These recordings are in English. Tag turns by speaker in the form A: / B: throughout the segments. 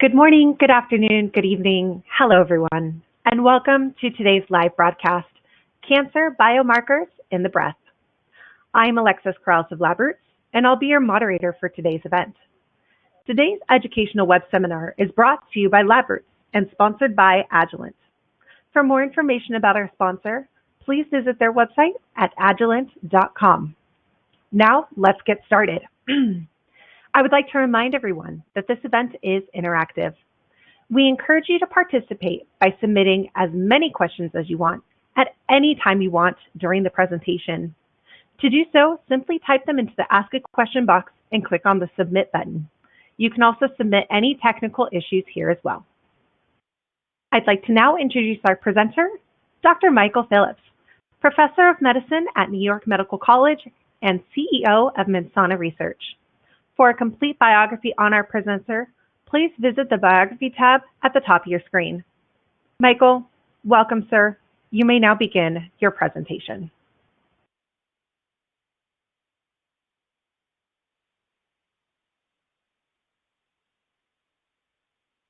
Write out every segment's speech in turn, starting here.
A: Good morning, good afternoon, good evening. Hello, everyone, and welcome to today's live broadcast, Cancer Biomarkers in the Breath. I'm Alexis Krause of LabRoots, and I'll be your moderator for today's event. Today's educational web seminar is brought to you by LabRoots and sponsored by Agilent. For more information about our sponsor, please visit their website at agilent.com. Now, let's get started. I would like to remind everyone that this event is interactive. We encourage you to participate by submitting as many questions as you want at any time you want during the presentation. To do so, simply type them into the Ask a Question box and click on the Submit button. You can also submit any technical issues here as well. I'd like to now introduce our presenter, Dr. Michael Phillips, Professor of Medicine at New York Medical College and CEO of Menssana Research. For a complete biography on our presenter, please visit the Biography tab at the top of your screen. Michael, welcome, sir. You may now begin your presentation.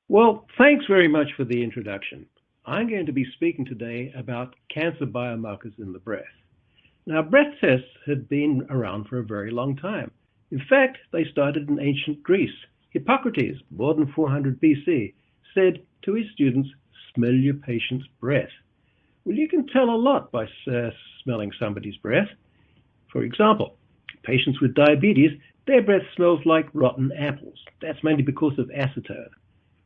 B: Well, thanks very much for the introduction. I'm going to be speaking today about cancer biomarkers in the breath. Now, breath tests have been around for a very long time. In fact, they started in ancient Greece. Hippocrates, more than 400 BC, said to his students, smell your patient's breath. Well, you can tell a lot by smelling somebody's breath. For example, patients with diabetes, their breath smells like rotten apples. That's mainly because of acetone.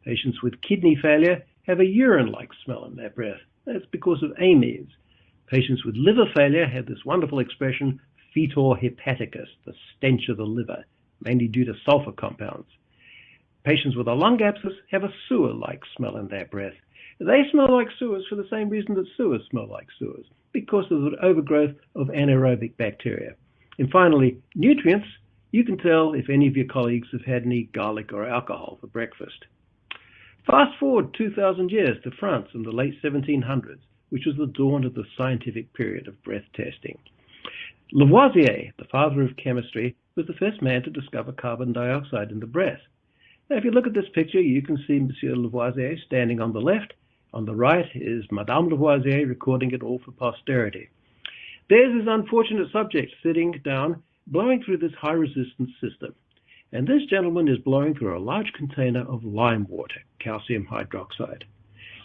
B: Patients with kidney failure have a urine-like smell in their breath. That's because of amines. Patients with liver failure have this wonderful expression, fetor hepaticus, the stench of the liver, mainly due to sulfur compounds. Patients with a lung abscess have a sewer-like smell in their breath. They smell like sewers for the same reason that sewers smell like sewers, because of the overgrowth of anaerobic bacteria. And finally, nutrients. You can tell if any of your colleagues have had any garlic or alcohol for breakfast. Fast forward 2,000 years to France in the late 1700s, which was the dawn of the scientific period of breath testing. Lavoisier, the father of chemistry, was the first man to discover carbon dioxide in the breath. Now, if you look at this picture, you can see Monsieur Lavoisier standing on the left. On the right is Madame Lavoisier recording it all for posterity. There's this unfortunate subject sitting down, blowing through this high-resistance system. And this gentleman is blowing through a large container of lime water, calcium hydroxide.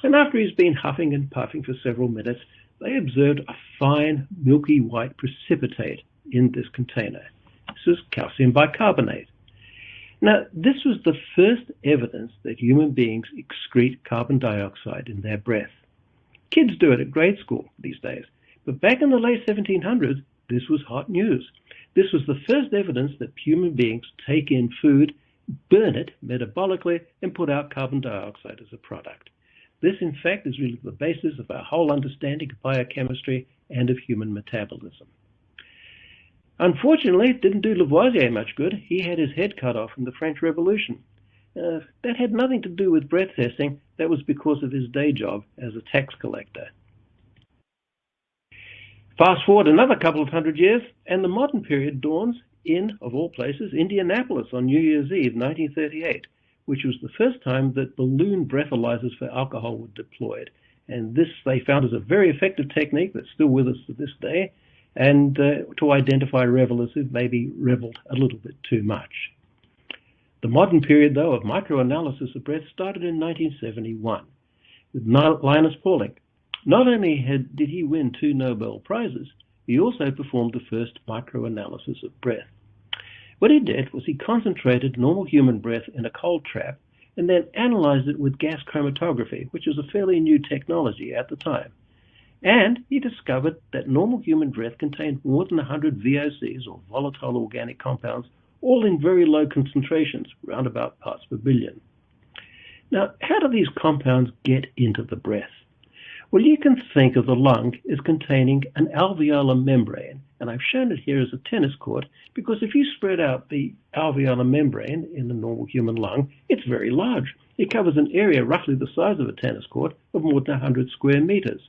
B: And after he's been huffing and puffing for several minutes, they observed a fine, milky white precipitate in this container. This is calcium bicarbonate. Now, this was the first evidence that human beings excrete carbon dioxide in their breath. Kids do it at grade school these days, but back in the late 1700s, this was hot news. This was the first evidence that human beings take in food, burn it metabolically, and put out carbon dioxide as a product. This, in fact, is really the basis of our whole understanding of biochemistry and of human metabolism. Unfortunately, it didn't do Lavoisier much good. He had his head cut off in the French Revolution. That had nothing to do with breath testing. That was because of his day job as a tax collector. Fast forward another couple of hundred years, and the modern period dawns in, of all places, Indianapolis on New Year's Eve, 1938. Which was the first time that balloon breathalyzers for alcohol were deployed. And this they found is a very effective technique that's still with us to this day, and to identify revelers who've maybe reveled a little bit too much. The modern period, though, of microanalysis of breath started in 1971 with Linus Pauling. Not only did he win 2 Nobel Prizes, he also performed the first microanalysis of breath. What he did was he concentrated normal human breath in a cold trap and then analyzed it with gas chromatography, which was a fairly new technology at the time. And he discovered that normal human breath contained more than 100 VOCs, or volatile organic compounds, all in very low concentrations, around about parts per billion. Now, how do these compounds get into the breath? Well, you can think of the lung as containing an alveolar membrane, and I've shown it here as a tennis court because if you spread out the alveolar membrane in the normal human lung, it's very large. It covers an area roughly the size of a tennis court of more than 100 square meters.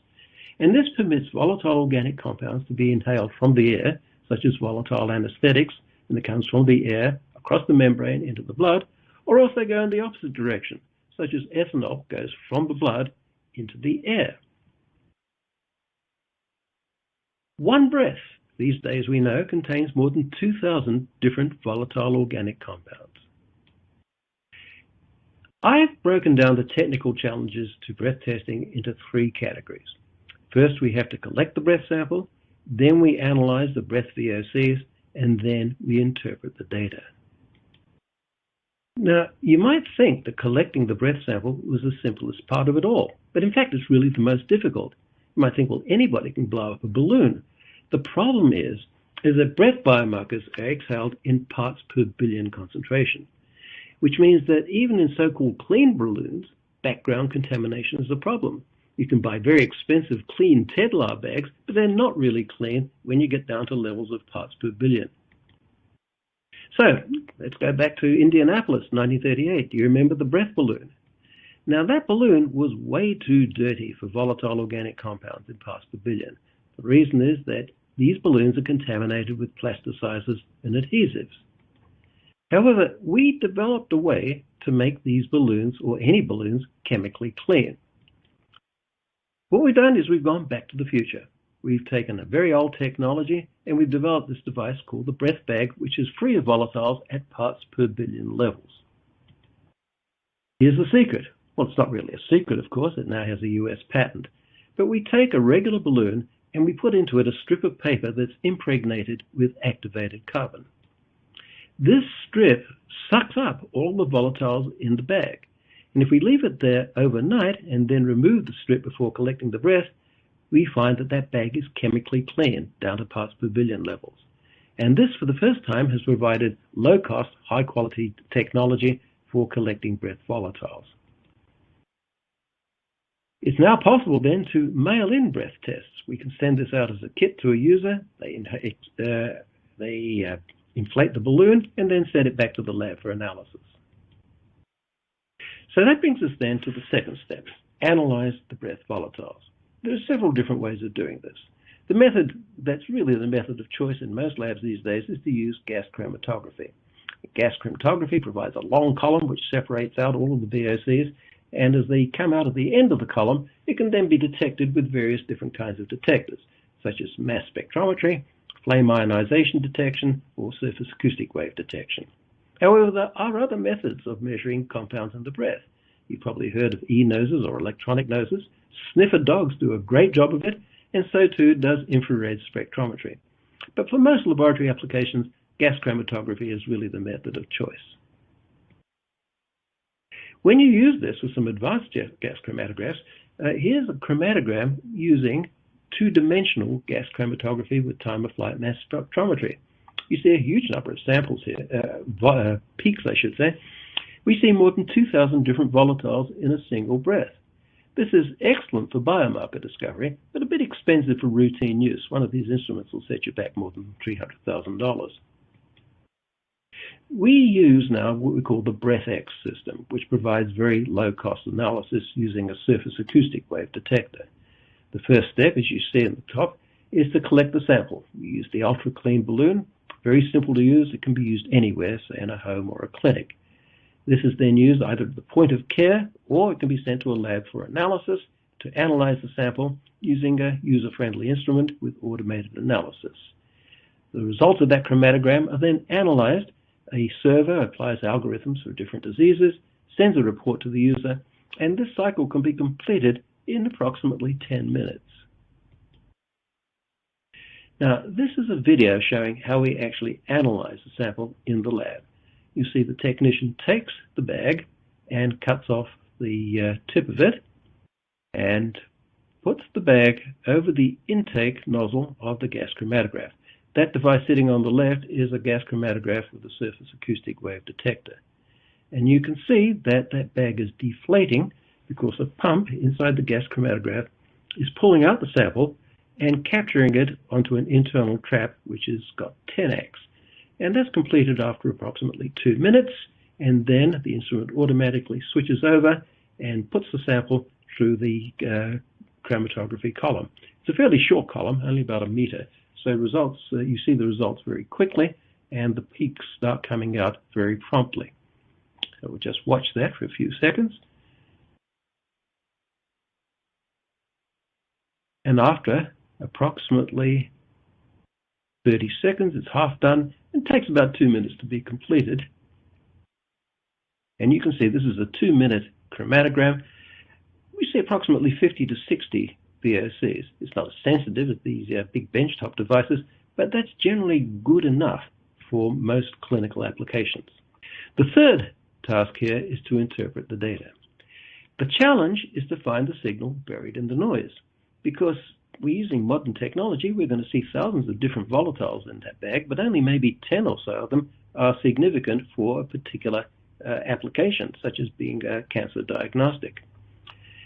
B: And this permits volatile organic compounds to be inhaled from the air, such as volatile anesthetics, and it comes from the air across the membrane into the blood, or else they go in the opposite direction. such as ethanol, goes from the blood into the air. One breath, these days we know, contains more than 2,000 different volatile organic compounds. I've broken down the technical challenges to breath testing into three categories. First, we have to collect the breath sample, then we analyze the breath VOCs, and then we interpret the data. Now, you might think that collecting the breath sample was the simplest part of it all, but in fact it's really the most difficult. You might think, well, anybody can blow up a balloon. The problem is that breath biomarkers are exhaled in parts per billion concentration, which means that even in so-called clean balloons, background contamination is a problem. You can buy very expensive clean Tedlar bags, but they're not really clean when you get down to levels of parts per billion. So let's go back to Indianapolis, 1938. Do you remember the breath balloon? Now that balloon was way too dirty for volatile organic compounds in parts per billion. The reason is that these balloons are contaminated with plasticizers and adhesives. However, we developed a way to make these balloons, or any balloons, chemically clean. What we've done is we've gone back to the future. We've taken a very old technology and we've developed this device called the breath bag, which is free of volatiles at parts per billion levels. Here's the secret. Well, it's not really a secret, of course. It now has a US patent. But we take a regular balloon and we put into it a strip of paper that's impregnated with activated carbon. This strip sucks up all the volatiles in the bag. And if we leave it there overnight and then remove the strip before collecting the breath, we find that that bag is chemically clean down to parts per billion levels. And this, for the first time, has provided low-cost, high-quality technology for collecting breath volatiles. It's now possible then to mail in breath tests. We can send this out as a kit to a user. They inflate the balloon and then send it back to the lab for analysis. So that brings us then to the second step, analyze the breath volatiles. There are several different ways of doing this. The method that's really the method of choice in most labs these days is to use gas chromatography. Gas chromatography provides a long column which separates out all of the VOCs, and as they come out at the end of the column, it can then be detected with various different kinds of detectors, such as mass spectrometry, flame ionization detection, or surface acoustic wave detection. However, there are other methods of measuring compounds in the breath. You've probably heard of e-noses or electronic noses. Sniffer dogs do a great job of it, and so too does infrared spectrometry. But for most laboratory applications, gas chromatography is really the method of choice. When you use this with some advanced gas chromatographs, here's a chromatogram using two-dimensional gas chromatography with time-of-flight mass spectrometry. You see a huge number of samples here, peaks I should say. We see more than 2,000 different volatiles in a single breath. This is excellent for biomarker discovery, but a bit expensive for routine use. One of these instruments will set you back more than $300,000. We use now what we call the BreathX system, which provides very low-cost analysis using a surface acoustic wave detector. The first step, as you see at the top, is to collect the sample. We use the ultra-clean balloon. Very simple to use. It can be used anywhere, say in a home or a clinic. This is then used either at the point of care, or it can be sent to a lab for analysis to analyze the sample using a user-friendly instrument with automated analysis. The results of that chromatogram are then analyzed. A server applies algorithms for different diseases, sends a report to the user, and this cycle can be completed in approximately 10 minutes. Now, this is a video showing how we actually analyze the sample in the lab. You see the technician takes the bag and cuts off the tip of it and puts the bag over the intake nozzle of the gas chromatograph. That device sitting on the left is a gas chromatograph with a surface acoustic wave detector. And you can see that that bag is deflating because a pump inside the gas chromatograph is pulling out the sample and capturing it onto an internal trap which has got 10x. And that's completed after approximately 2 minutes, and then the instrument automatically switches over and puts the sample through the chromatography column. It's a fairly short column, only about a meter, so results you see the results very quickly, and the peaks start coming out very promptly. So we'll just watch that for a few seconds. And after approximately 30 seconds, it's half done and takes about 2 minutes to be completed. And you can see this is a 2-minute chromatogram. We see approximately 50 to 60 VOCs. It's not as sensitive as these big benchtop devices, but that's generally good enough for most clinical applications. The third task here is to interpret the data. The challenge is to find the signal buried in the noise. Because we're using modern technology, we're going to see thousands of different volatiles in that bag, but only maybe 10 or so of them are significant for a particular application, such as being a cancer diagnostic.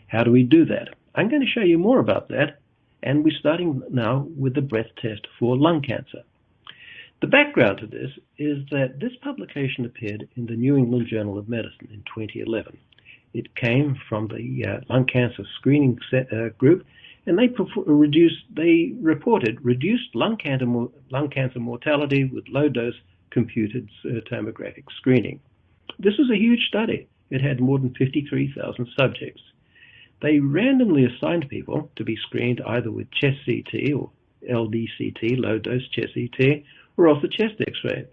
B: How do we do that? I'm going to show you more about that, and we're starting now with the breath test for lung cancer. The background to this is that this publication appeared in the New England Journal of Medicine in 2011. It came from the lung cancer screening group, and they reported reduced lung cancer mortality with low-dose computed tomographic screening. This was a huge study. It had more than 53,000 subjects. They randomly assigned people to be screened either with chest CT or LDCT, low-dose chest CT, or also chest X-ray.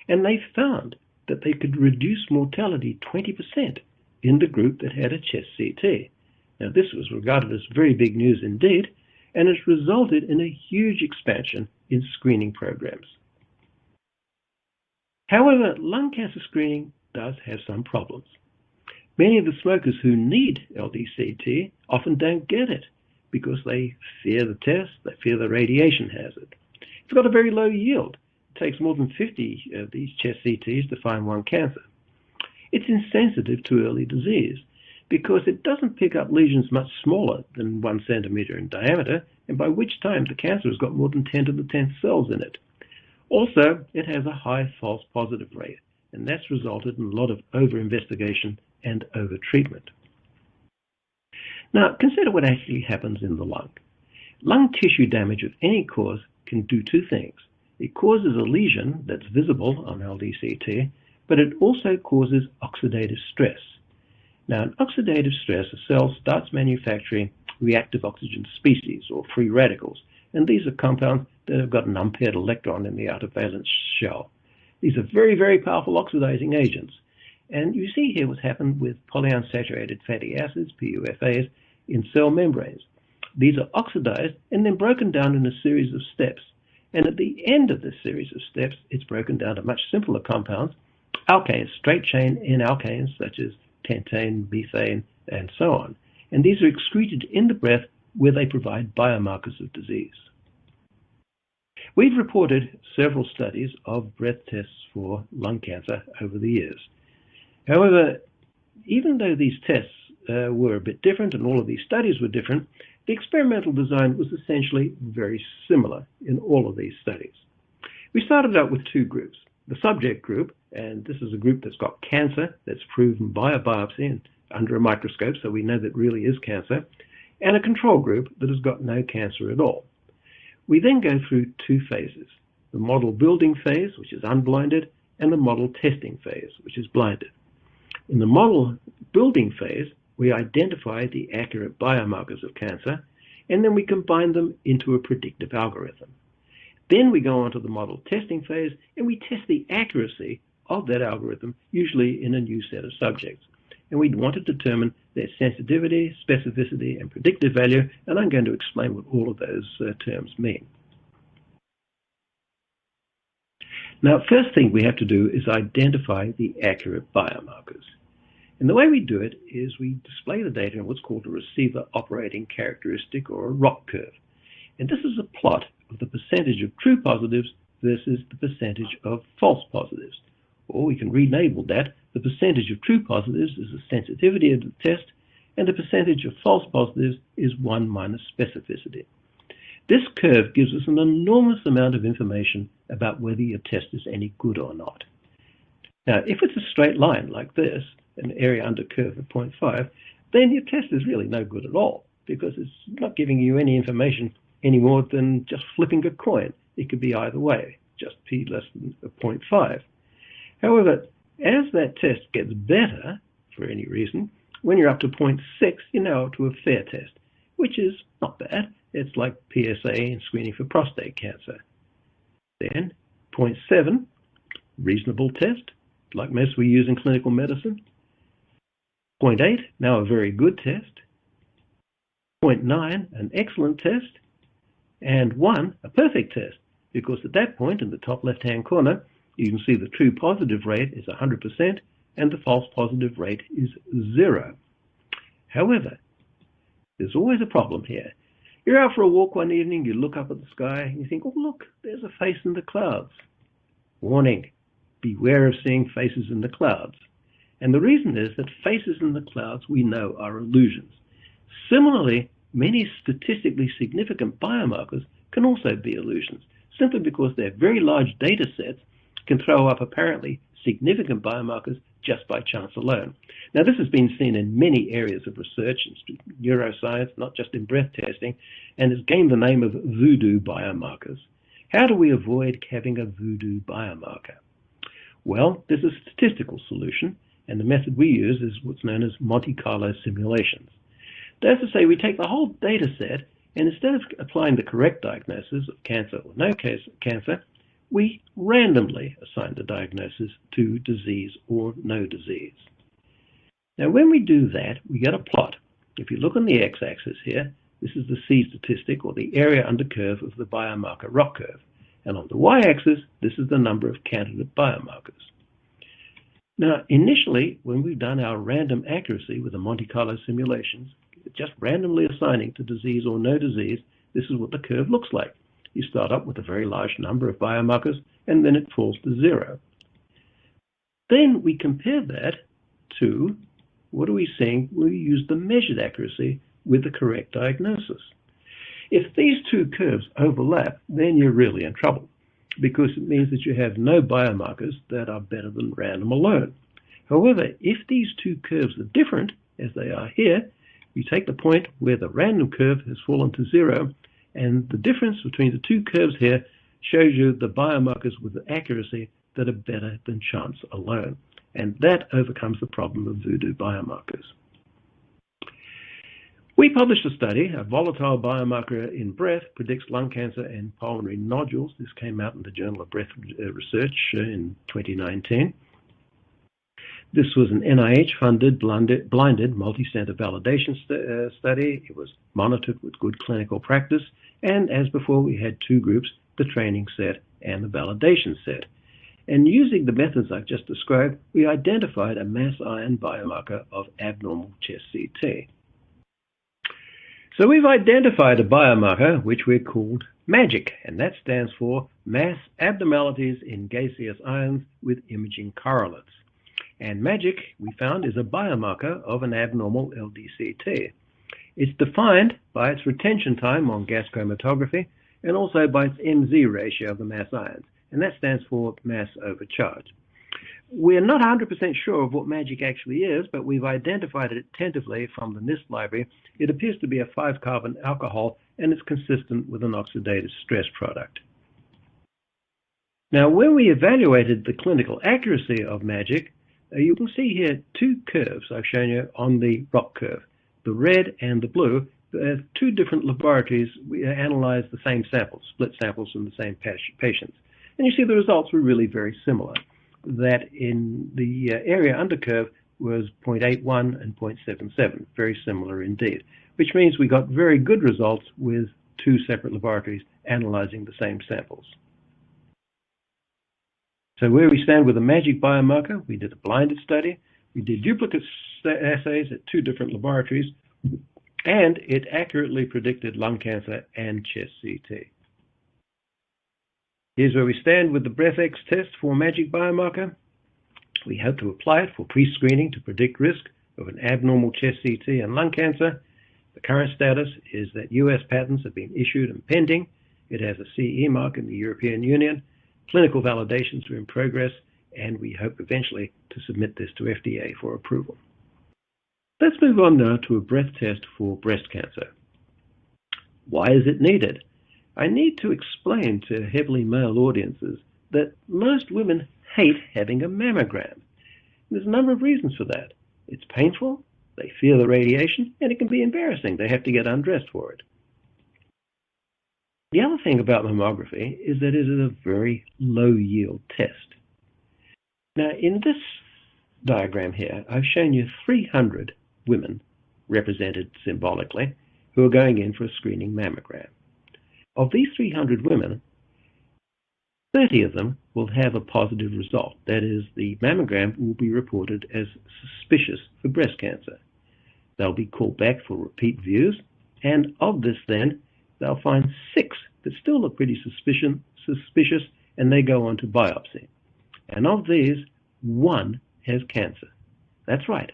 B: And they found that they could reduce mortality 20% in the group that had a chest CT. Now, this was regarded as very big news indeed, and has resulted in a huge expansion in screening programs. However, lung cancer screening does have some problems. Many of the smokers who need LDCT often don't get it because they fear the test, they fear the radiation hazard. It's got a very low yield. It takes more than 50 of these chest CTs to find one cancer. It's insensitive to early disease because it doesn't pick up lesions much smaller than 1 centimeter in diameter, and by which time the cancer has got more than 10 to the 10th cells in it. Also, it has a high false positive rate, and that's resulted in a lot of over-investigation and over-treatment. Now, consider what actually happens in the lung. Lung tissue damage of any cause can do two things. It causes a lesion that's visible on LDCT, but it also causes oxidative stress. Now, in oxidative stress, a cell starts manufacturing reactive oxygen species, or free radicals, and these are compounds that have got an unpaired electron in the outer valence shell. These are very, very powerful oxidizing agents. And you see here what's happened with polyunsaturated fatty acids, PUFAs, in cell membranes. These are oxidized and then broken down in a series of steps. And at the end of this series of steps, it's broken down to much simpler compounds, alkanes, straight-chain N-alkanes, such as pentane, methane, and so on. And these are excreted in the breath where they provide biomarkers of disease. We've reported several studies of breath tests for lung cancer over the years. However, even though these tests were a bit different and all of these studies were different, the experimental design was essentially very similar in all of these studies. We started out with two groups. The subject group, and this is a group that's got cancer that's proven by a biopsy and under a microscope, so we know that it really is cancer, and a control group that has got no cancer at all. We then go through two phases, the model building phase, which is unblinded, and the model testing phase, which is blinded. In the model building phase, we identify the accurate biomarkers of cancer, and then we combine them into a predictive algorithm. Then we go on to the model testing phase, and we test the accuracy of that algorithm, usually in a new set of subjects. And we want to determine their sensitivity, specificity, and predictive value, and I'm going to explain what all of those terms mean. Now, first thing we have to do is identify the accurate biomarkers. And the way we do it is we display the data in what's called a receiver operating characteristic, or a ROC curve. And this is a plot of the percentage of true positives versus the percentage of false positives. Or we can rename that. The percentage of true positives is the sensitivity of the test, and the percentage of false positives is 1 minus specificity. This curve gives us an enormous amount of information about whether your test is any good or not. Now, if it's a straight line like this, an area under curve of 0.5, then your test is really no good at all, because it's not giving you any information any more than just flipping a coin. It could be either way, just p less than 0.5. However, as that test gets better, for any reason, when you're up to 0.6, you're now up to a fair test, which is not bad. It's like PSA in screening for prostate cancer. Then 0.7, reasonable test, like most we use in clinical medicine. 0.8, now a very good test. 0.9, an excellent test. And 1, a perfect test, because at that point in the top left-hand corner, you can see the true positive rate is 100% and the false positive rate is 0. However, there's always a problem here. You're out for a walk one evening, you look up at the sky, and you think, oh look, there's a face in the clouds. Warning, beware of seeing faces in the clouds. And the reason is that faces in the clouds we know are illusions. Similarly, many statistically significant biomarkers can also be illusions, simply because their very large data sets can throw up apparently significant biomarkers just by chance alone. Now, this has been seen in many areas of research in neuroscience, not just in breath testing, and has gained the name of voodoo biomarkers. How do we avoid having a voodoo biomarker? Well, there's a statistical solution, and the method we use is what's known as Monte Carlo simulations. That's to say, we take the whole data set, and instead of applying the correct diagnosis of cancer or no cancer, we randomly assign the diagnosis to disease or no disease. Now, when we do that, we get a plot. If you look on the x-axis here, this is the C statistic, or the area under curve of the biomarker ROC curve. And on the y-axis, this is the number of candidate biomarkers. Now, initially, when we've done our random accuracy with the Monte Carlo simulations, just randomly assigning to disease or no disease, this is what the curve looks like. You start up with a very large number of biomarkers, and then it falls to 0. Then we compare that to, what are we seeing? We use the measured accuracy with the correct diagnosis. If these two curves overlap, then you're really in trouble, because it means that you have no biomarkers that are better than random alone. However, if these two curves are different, as they are here, you take the point where the random curve has fallen to 0, and the difference between the two curves here shows you the biomarkers with the accuracy that are better than chance alone. And that overcomes the problem of voodoo biomarkers. We published a study, a volatile biomarker in breath predicts lung cancer and pulmonary nodules. This came out in the Journal of Breath Research in 2019. This was an NIH-funded, blinded, multi-center validation study. It was monitored with good clinical practice. And as before, we had two groups, the training set and the validation set. And using the methods I've just described, we identified a mass iron biomarker of abnormal chest CT. So we've identified a biomarker which we're called MAGIC, and that stands for Mass Abnormalities in Gaseous Ions with Imaging Correlates. And MAGIC, we found, is a biomarker of an abnormal LDCT. It's defined by its retention time on gas chromatography and also by its MZ ratio of the mass ions, and that stands for mass over charge. We're not 100% sure of what MAGIC actually is, but we've identified it tentatively from the NIST library. It appears to be a 5-carbon alcohol, and it's consistent with an oxidative stress product. Now, when we evaluated the clinical accuracy of MAGIC, you can see here two curves I've shown you on the ROC curve. The red and the blue, two different laboratories we analyzed the same samples, split samples from the same patients. And you see the results were really very similar. That in the area under curve was 0.81 and 0.77, very similar indeed, which means we got very good results with two separate laboratories analyzing the same samples. So where we stand with a MAGIC biomarker, we did a blinded study, we did duplicate assays at two different laboratories, and it accurately predicted lung cancer and chest CT. Here's where we stand with the BreathX test for MAGIC biomarker. We hope to apply it for pre-screening to predict risk of an abnormal chest CT and lung cancer. The current status is that US patents have been issued and pending. It has a CE mark in the European Union. Clinical validations are in progress, and we hope eventually to submit this to FDA for approval. Let's move on now to a breath test for breast cancer. Why is it needed? I need to explain to heavily male audiences that most women hate having a mammogram. There's a number of reasons for that. It's painful, they fear the radiation, and it can be embarrassing. They have to get undressed for it. The other thing about mammography is that it is a very low yield test. Now, in this diagram here, I've shown you 300 women represented symbolically who are going in for a screening mammogram. Of these 300 women, 30 of them will have a positive result. That is, the mammogram will be reported as suspicious for breast cancer. They'll be called back for repeat views, and of this then, they'll find 6 that still look pretty suspicious, and they go on to biopsy. And of these, 1 has cancer. That's right,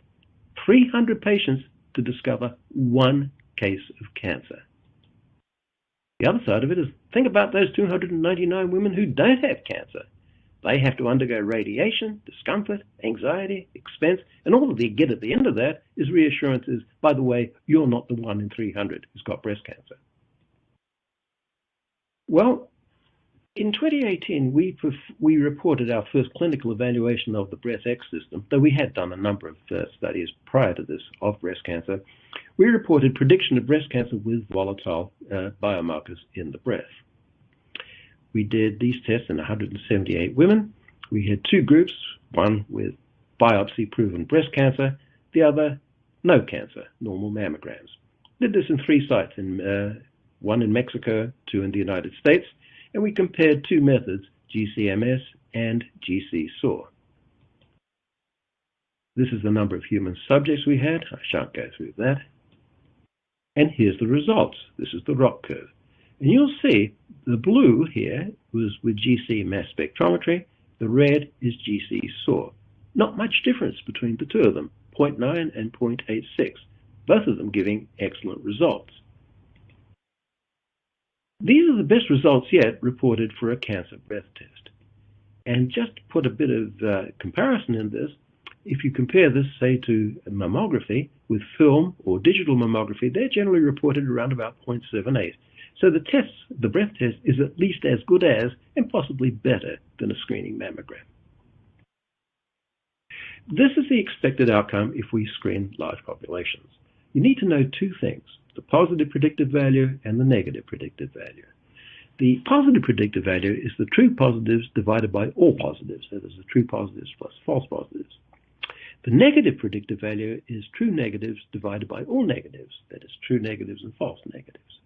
B: 300 patients to discover 1 case of cancer. The other side of it is, think about those 299 women who don't have cancer. They have to undergo radiation, discomfort, anxiety, expense, and all that they get at the end of that is reassurances, by the way, you're not the 1 in 300 who's got breast cancer. Well, in 2018, we reported our first clinical evaluation of the BreathX system, though we had done a number of studies prior to this of breast cancer. We reported prediction of breast cancer with volatile biomarkers in the breath. We did these tests in 178 women. We had 2 groups, one with biopsy-proven breast cancer, the other no cancer, normal mammograms. Did this in 3 sites, one in Mexico, 2 in the United States, and we compared 2 methods, GCMS and GC-SAW. This is the number of human subjects we had. I shan't go through that. And here's the results. This is the ROC curve. And you'll see the blue here was with GC mass spectrometry. The red is GC-SAW. Not much difference between the 2 of them, 0.9 and 0.86, both of them giving excellent results. These are the best results yet reported for a cancer breath test. And just to put a bit of comparison in this, if you compare this, say, to mammography with film or digital mammography, they're generally reported around about 0.78. So the breath test is at least as good as, and possibly better than, a screening mammogram. This is the expected outcome if we screen large populations. You need to know 2 things, the positive predictive value and the negative predictive value. The positive predictive value is the true positives divided by all positives, that is the true positives plus false positives. The negative predictive value is true negatives divided by all negatives, that is true negatives and false negatives.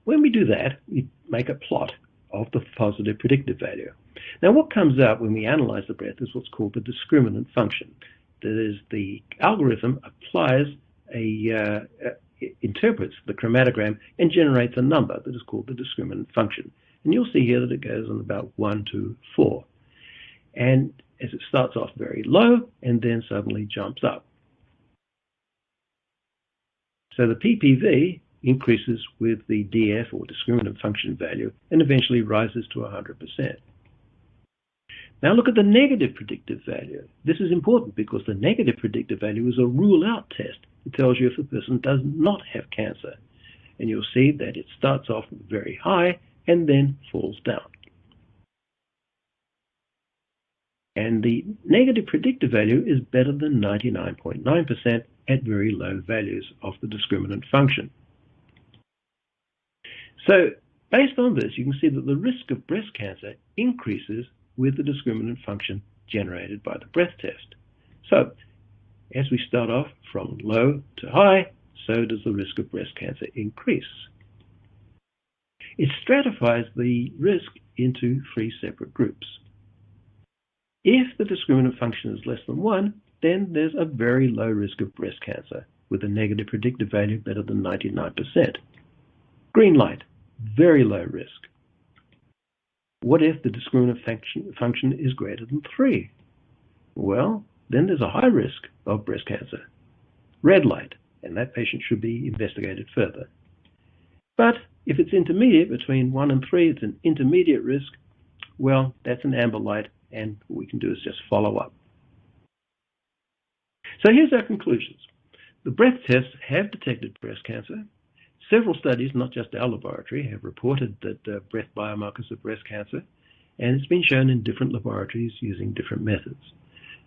B: When we do that, we make a plot of the positive predictive value. Now, what comes out when we analyze the breath is what's called the discriminant function. That is, the algorithm interprets the chromatogram and generates a number that is called the discriminant function. And you'll see here that it goes on about 1 to 4. And as it starts off very low and then suddenly jumps up. So the PPV increases with the DF or discriminant function value and eventually rises to 100%. Now look at the negative predictive value. This is important because the negative predictive value is a rule-out test. It tells you if a person does not have cancer. And you'll see that it starts off very high and then falls down. And the negative predictive value is better than 99.9% at very low values of the discriminant function. So based on this, you can see that the risk of breast cancer increases with the discriminant function generated by the breath test. So as we start off from low to high, so does the risk of breast cancer increase. It stratifies the risk into 3 separate groups. If the discriminant function is less than 1, then there's a very low risk of breast cancer with a negative predictive value better than 99%. Green light, very low risk. What if the discriminant function is greater than 3? Well, then there's a high risk of breast cancer. Red light, and that patient should be investigated further. But if it's intermediate, between 1 and 3, it's an intermediate risk, well, that's an amber light, and what we can do is just follow up. So here's our conclusions. The breath tests have detected breast cancer. Several studies, not just our laboratory, have reported that breath biomarkers of breast cancer, and it's been shown in different laboratories using different methods.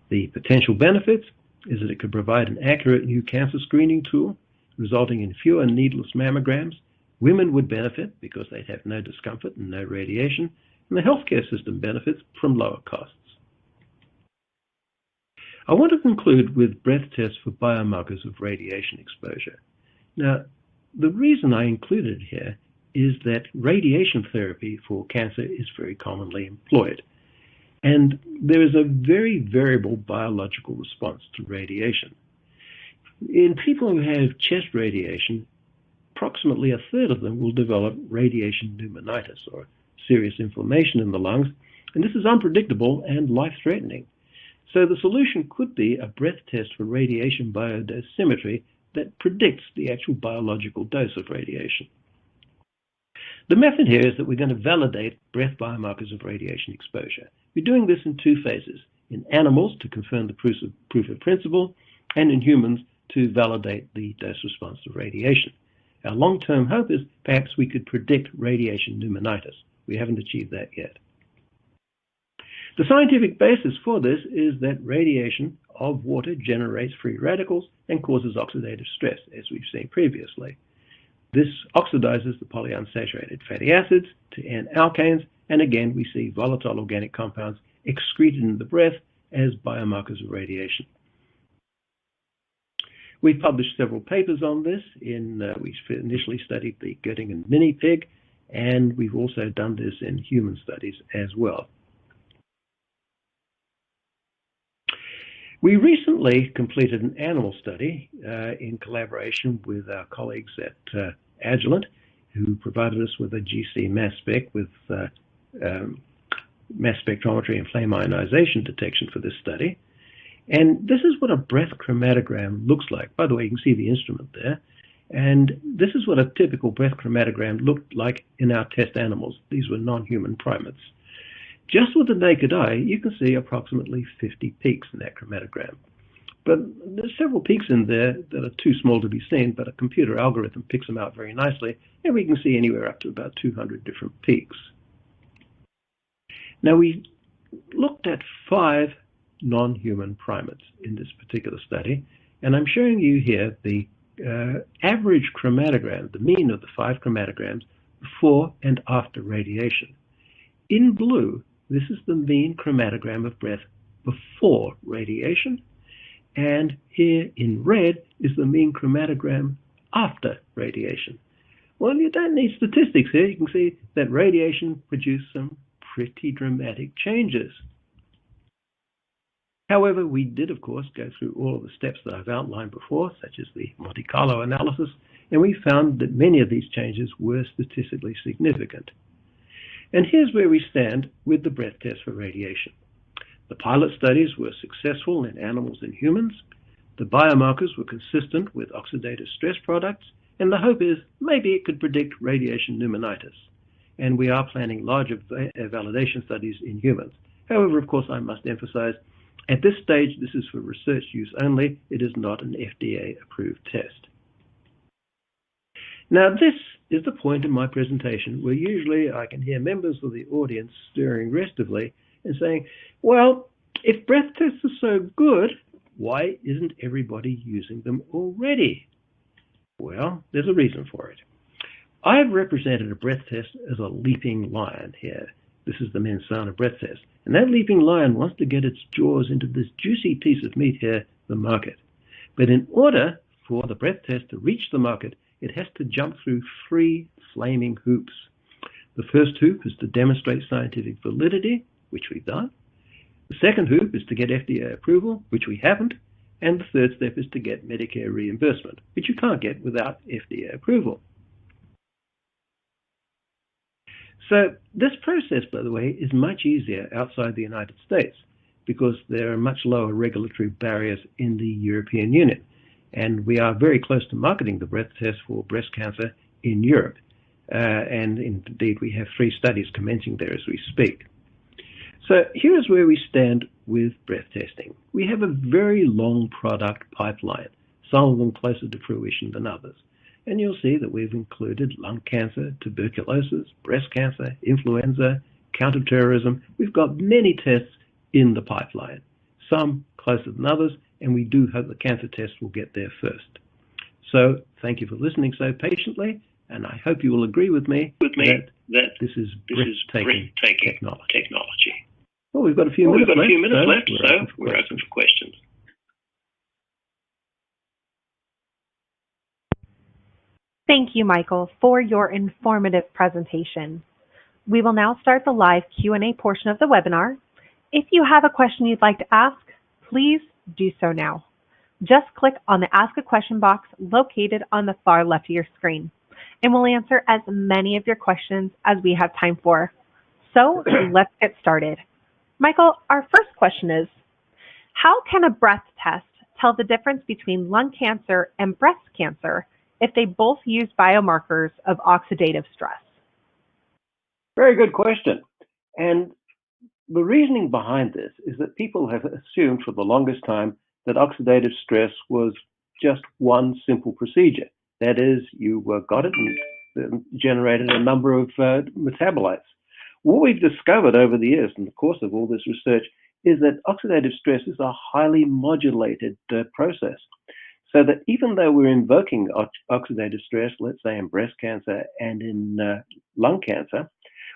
B: The potential benefits is that it could provide an accurate new cancer screening tool, resulting in fewer needless mammograms Women would benefit because they'd have no discomfort and no radiation, and the healthcare system benefits from lower costs. I want to conclude with breath tests for biomarkers of radiation exposure. Now, the reason I included it here is that radiation therapy for cancer is very commonly employed. And there is a very variable biological response to radiation. In people who have chest radiation, approximately a third of them will develop radiation pneumonitis, or serious inflammation in the lungs, and this is unpredictable and life-threatening. So the solution could be a breath test for radiation biodosimetry that predicts the actual biological dose of radiation. The method here is that we're going to validate breath biomarkers of radiation exposure. We're doing this in two phases: in animals to confirm the proof of principle, and in humans to validate the dose response to radiation. Our long-term hope is perhaps we could predict radiation pneumonitis. We haven't achieved that yet. The scientific basis for this is that radiation of water generates free radicals and causes oxidative stress, as we've seen previously. This oxidizes the polyunsaturated fatty acids to N-alkanes, and again we see volatile organic compounds excreted in the breath as biomarkers of radiation. We've published several papers on this. We initially studied the Göttingen mini pig, and we've also done this in human studies as well. We recently completed an animal study in collaboration with our colleagues at Agilent, who provided us with a GC mass spec with mass spectrometry and flame ionization detection for this study. And this is what a breath chromatogram looks like. By the way, you can see the instrument there. And this is what a typical breath chromatogram looked like in our test animals. These were non-human primates. Just with the naked eye, you can see approximately 50 peaks in that chromatogram. But there's several peaks in there that are too small to be seen, but a computer algorithm picks them out very nicely, and we can see anywhere up to about 200 different peaks. Now, we looked at 5 non-human primates in this particular study, and I'm showing you here the average chromatogram, the mean of the 5 chromatograms before and after radiation. In blue, this is the mean chromatogram of breath before radiation, and here in red is the mean chromatogram after radiation. Well, you don't need statistics here. You can see that radiation produced some pretty dramatic changes. However, we did, of course, go through all of the steps that I've outlined before, such as the Monte Carlo analysis, and we found that many of these changes were statistically significant. And here's where we stand with the breath test for radiation. The pilot studies were successful in animals and humans. The biomarkers were consistent with oxidative stress products, and the hope is maybe it could predict radiation pneumonitis. And we are planning larger validation studies in humans. However, of course, I must emphasize, at this stage, this is for research use only. It is not an FDA-approved test. Now, this is the point in my presentation where usually I can hear members of the audience stirring restively and saying, well, if breath tests are so good, why isn't everybody using them already? Well, there's a reason for it. I've represented a breath test as a leaping lion here. This is the Menssana breath test. And that leaping lion wants to get its jaws into this juicy piece of meat here, the market. But in order for the breath test to reach the market, it has to jump through 3 flaming hoops. The first hoop is to demonstrate scientific validity, which we've done. The second hoop is to get FDA approval, which we haven't. And the third step is to get Medicare reimbursement, which you can't get without FDA approval. So this process, by the way, is much easier outside the United States because there are much lower regulatory barriers in the European Union. And we are very close to marketing the breath test for breast cancer in Europe. And indeed, we have 3 studies commencing there as we speak. So here is where we stand with breath testing. We have a very long product pipeline, some of them closer to fruition than others. And you'll see that we've included lung cancer, tuberculosis, breast cancer, influenza, counterterrorism. We've got many tests in the pipeline, some closer than others, and we do hope the cancer test will get there first. So thank you for listening so patiently, And I hope you will agree with me that this is breathtaking technology. Well, we've got a few minutes left, so we're open for questions.
A: Thank you, Michael, for your informative presentation. We will now start the live Q&A portion of the webinar. If you have a question you'd like to ask, please do so now. Just click on the Ask a Question box located on the far left of your screen, and we'll answer as many of your questions as we have time for. So let's get started. Michael, our first question is, how can a breath test tell the difference between lung cancer and breast cancer if they both use biomarkers of oxidative stress?
B: Very good question. And the reasoning behind this is that people have assumed for the longest time that oxidative stress was just one simple procedure. That is, you got it and generated a number of metabolites. What we've discovered over the years in the course of all this research is that oxidative stress is a highly modulated process. So that even though we're invoking oxidative stress, let's say in breast cancer and in lung cancer,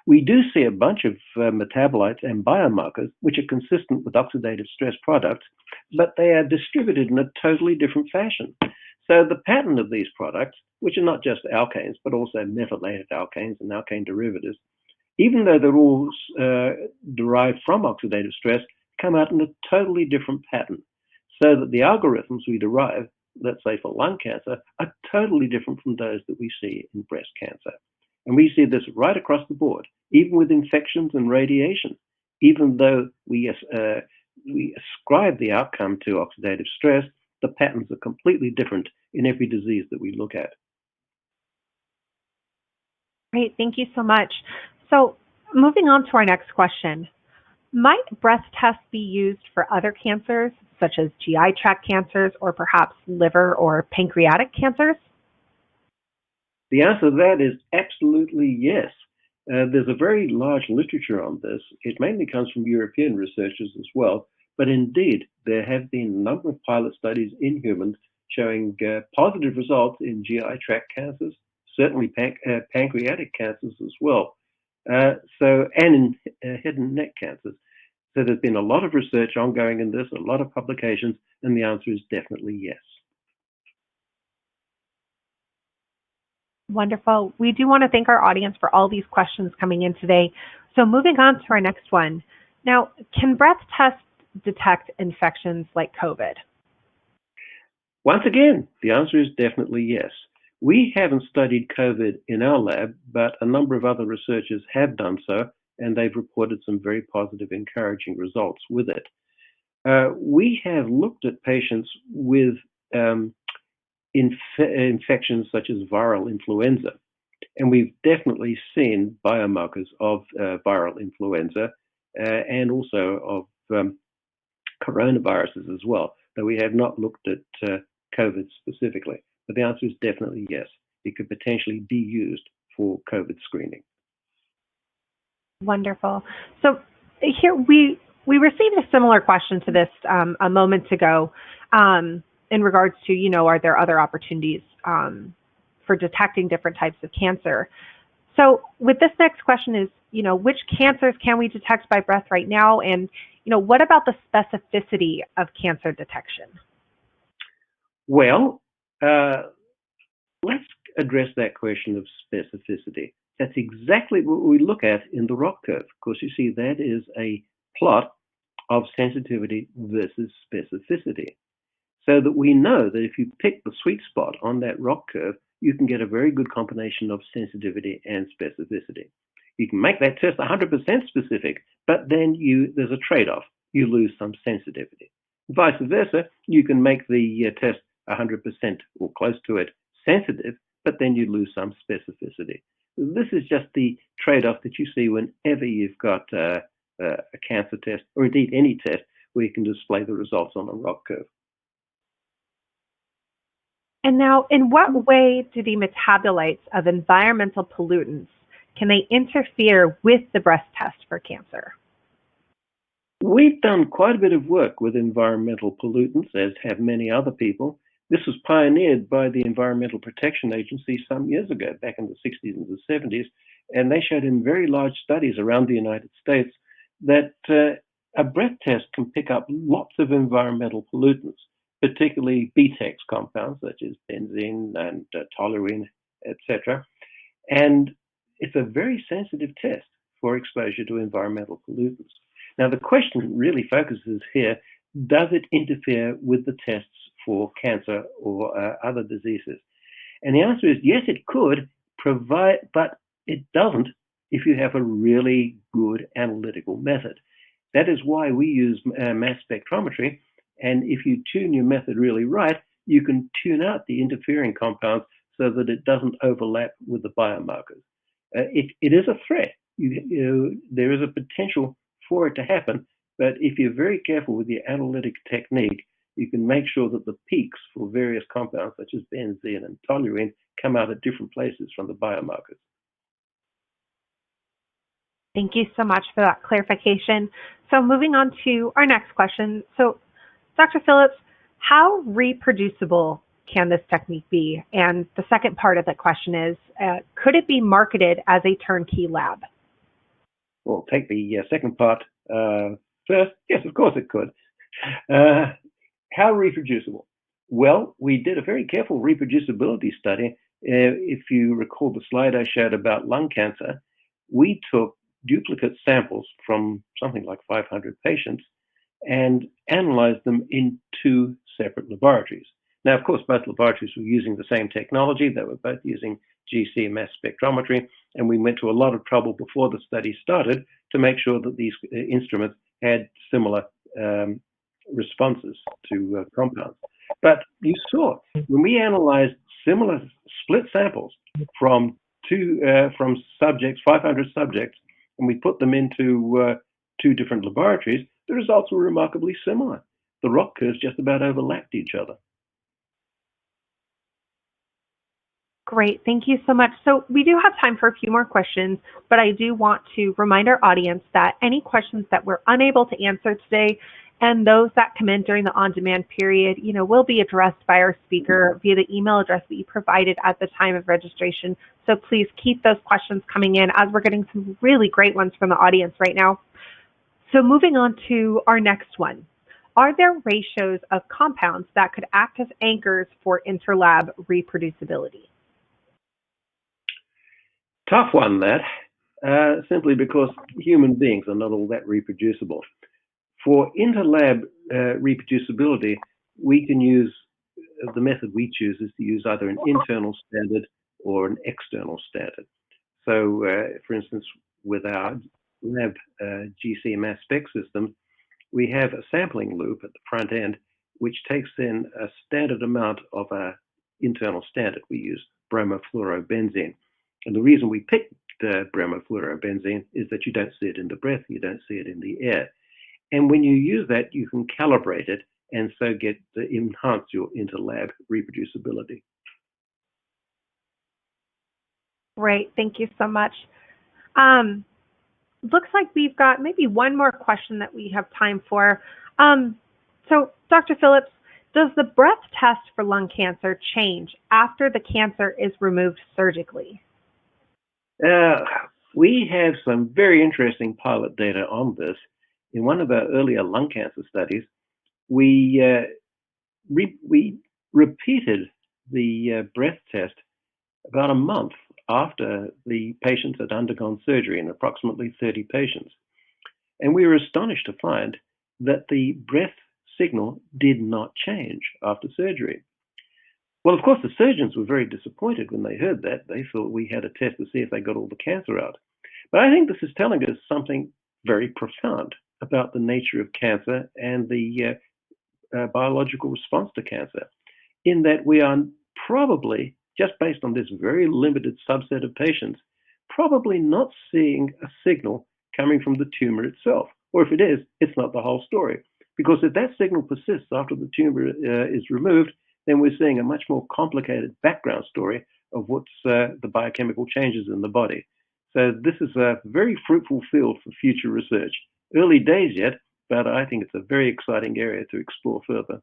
B: we do see a bunch of metabolites and biomarkers which are consistent with oxidative stress products, but they are distributed in a totally different fashion. So the pattern of these products, which are not just alkanes, but also methylated alkanes and alkane derivatives, even though they're all derived from oxidative stress, come out in a totally different pattern. So that the algorithms we derive, let's say for lung cancer, are totally different from those that we see in breast cancer. And we see this right across the board, even with infections and radiation. Even though we ascribe the outcome to oxidative stress, the patterns are completely different in every disease that we look at.
A: Great, thank you so much. So moving on to our next question. Might breath tests be used for other cancers, such as GI tract cancers or perhaps liver or pancreatic cancers?
B: The answer to that is absolutely yes. There's a very large literature on this. It mainly comes from European researchers as well, but indeed there have been a number of pilot studies in humans showing positive results in GI tract cancers, certainly pancreatic cancers as well, and in head and neck cancers. So there's been a lot of research ongoing in this, a lot of publications, and the answer is definitely yes.
A: Wonderful. We do want to thank our audience for all these questions coming in today. So moving on to our next one. Now, can breath tests detect infections like COVID?
B: Once again, the answer is definitely yes. We haven't studied COVID in our lab, but a number of other researchers have done so, and they've reported some very positive, encouraging results with it. We have looked at patients with infections such as viral influenza, and we've definitely seen biomarkers of viral influenza and also of coronaviruses as well, though we have not looked at COVID specifically. But the answer is definitely yes. It could potentially be used for COVID screening.
A: Wonderful. So here we received a similar question to this a moment ago. In regards to, are there other opportunities for detecting different types of cancer? So with this next question is, which cancers can we detect by breath right now? And, what about the specificity of cancer detection?
B: Well, let's address that question of specificity. That's exactly what we look at in the ROC curve. Of course, you see that is a plot of sensitivity versus specificity. So that we know that if you pick the sweet spot on that ROC curve, you can get a very good combination of sensitivity and specificity. You can make that test 100% specific, but then there's a trade-off. You lose some sensitivity. Vice versa, you can make the test 100% or close to it sensitive, but then you lose some specificity. This is just the trade-off that you see whenever you've got a cancer test, or indeed any test, where you can display the results on a ROC curve.
A: And now, in what way do the metabolites of environmental pollutants, can they interfere with the breath test for cancer? We've
B: done quite a bit of work with environmental pollutants, as have many other people. This was pioneered by the Environmental Protection Agency some years ago, back in the 60s and the 70s, and they showed in very large studies around the United States that a breath test can pick up lots of environmental pollutants, particularly BTEX compounds such as benzene and toluene, etc. And it's a very sensitive test for exposure to environmental pollutants. Now, the question really focuses here, does it interfere with the tests for cancer or other diseases? And the answer is yes, it could provide, but it doesn't if you have a really good analytical method. That is why we use mass spectrometry. And if you tune your method really right, you can tune out the interfering compounds so that it doesn't overlap with the biomarkers. It is a threat. There is a potential for it to happen, but if you're very careful with your analytic technique, you can make sure that the peaks for various compounds, such as benzene and toluene, come out at different places from the biomarkers.
A: Thank you so much for that clarification. So moving on to our next question. So Dr. Phillips, how reproducible can this technique be? And the second part of that question is, could it be marketed as a turnkey lab?
B: Well, take the second part first. Yes, of course it could. How reproducible? Well, we did a very careful reproducibility study. If you recall the slide I showed about lung cancer, we took duplicate samples from something like 500 patients and analyzed them in 2 separate laboratories. Now, of course, both laboratories were using the same technology. They were both using GC mass spectrometry, and we went to a lot of trouble before the study started to make sure that these instruments had similar responses to compounds. But you saw, when we analyzed similar split samples from subjects, 500 subjects, and we put them into 2 different laboratories, the results were remarkably similar. The ROC curves just about overlapped each other.
A: Great, thank you so much. So we do have time for a few more questions, but I do want to remind our audience that any questions that we're unable to answer today and those that come in during the on-demand period, will be addressed by our speaker via the email address that you provided at the time of registration. So please keep those questions coming in, as we're getting some really great ones from the audience right now. So moving on to our next one. Are there ratios of compounds that could act as anchors for interlab reproducibility?
B: Tough one, that, simply because human beings are not all that reproducible. For interlab reproducibility, we can use, the method we choose is to use either an internal standard or an external standard. So, for instance, with our lab GC mass spec system, we have a sampling loop at the front end, which takes in a standard amount of our internal standard. We use bromofluorobenzene. And the reason we picked bromofluorobenzene is that you don't see it in the breath, you don't see it in the air. And when you use that, you can calibrate it and so enhance your interlab reproducibility.
A: Great, thank you so much. Looks like we've got maybe one more question that we have time for. So, Dr. Phillips, does the breath test for lung cancer change after the cancer is removed surgically?
B: We have some very interesting pilot data on this. In one of our earlier lung cancer studies, we repeated the breath test about a month after the patients had undergone surgery in approximately 30 patients. And we were astonished to find that the breath signal did not change after surgery. Well, of course, the surgeons were very disappointed when they heard that. They thought we had a test to see if they got all the cancer out. But I think this is telling us something very profound about the nature of cancer and the biological response to cancer, in that we are probably, just based on this very limited subset of patients, probably not seeing a signal coming from the tumor itself. Or if it is, it's not the whole story. Because if that signal persists after the tumor is removed, then we're seeing a much more complicated background story of what's the biochemical changes in the body. So this is a very fruitful field for future research. Early days yet, but I think it's a very exciting area to explore further.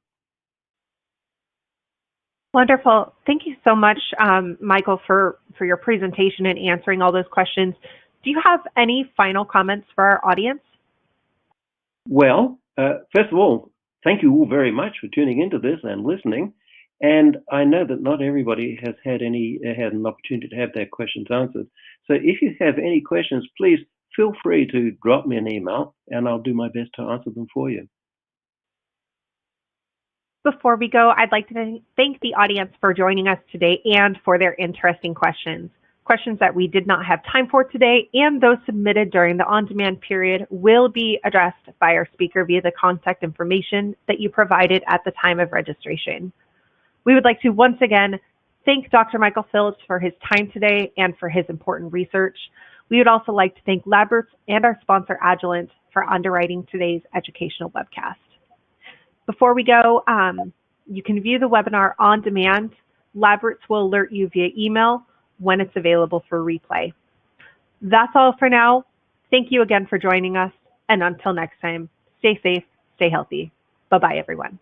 A: Wonderful. Thank you so much, Michael, for your presentation and answering all those questions. Do you have any final comments for our audience?
B: Well, first of all, thank you all very much for tuning into this and listening. And I know that not everybody has had an opportunity to have their questions answered. So if you have any questions, please feel free to drop me an email and I'll do my best to answer them for you.
A: Before we go, I'd like to thank the audience for joining us today and for their interesting questions. Questions that we did not have time for today and those submitted during the on-demand period will be addressed by our speaker via the contact information that you provided at the time of registration. We would like to once again thank Dr. Michael Phillips for his time today and for his important research. We would also like to thank LabRoots and our sponsor Agilent for underwriting today's educational webcast. Before we go, you can view the webinar on demand. LabRoots will alert you via email when it's available for replay. That's all for now. Thank you again for joining us, and until next time, stay safe, stay healthy. Bye-bye, everyone.